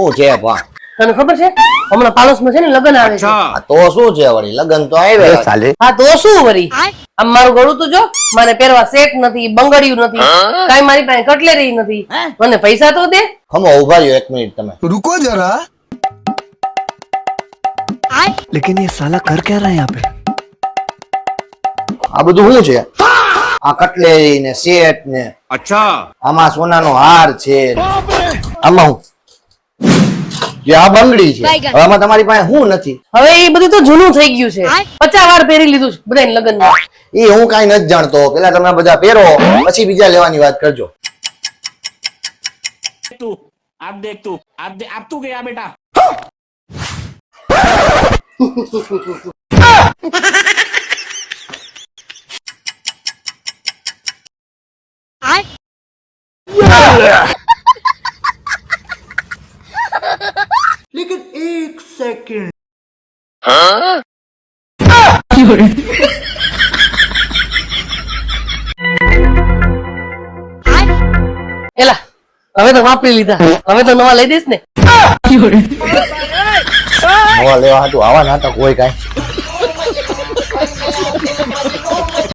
શું છે પણ તને ખબર છે હમણાં પાડોશમાં છે ને લગ્ન આવે છે આ તો શું છે વળી લગન તો આવ્યા ચાલે હા તો શું વળી આમ મારું ગળું તો જો મારે પહેરવા સેટ નથી બંગડિયું નથી કાઈ મારી પાસે કટલેરી નથી મને પૈસા તો દે ખમો ઉભા રહ્યો 1 મિનિટ તમે रुको जरा लेकिन ये साला कर क्या रहा है यहाँ पे આ બધું શું છે આ કટલેરી ને સેટ ને अच्छा આમાં સોનાનો હાર છે આમાં હું જે આ બંગડી છે હવે આમાં તમારી પાસે શું નથી હવે એ બધું તો જૂનું થઈ ગયું છે 50 વાર પહેરી લીધું છે બધાને લગ્નમાં એ હું કાઈ નથી જાણતો પેલા તમે બધા પહેરો પછી બીજા લેવાની વાત કરજો तू आप देख तू आप तू गया बेटा लेकिन एक सेकंड એલા હવે તો વાપરી લીધા હવે તો નવા લઈ દઈશ ને નવા લેવા હાટુ આવા નાટક હોય કાઈ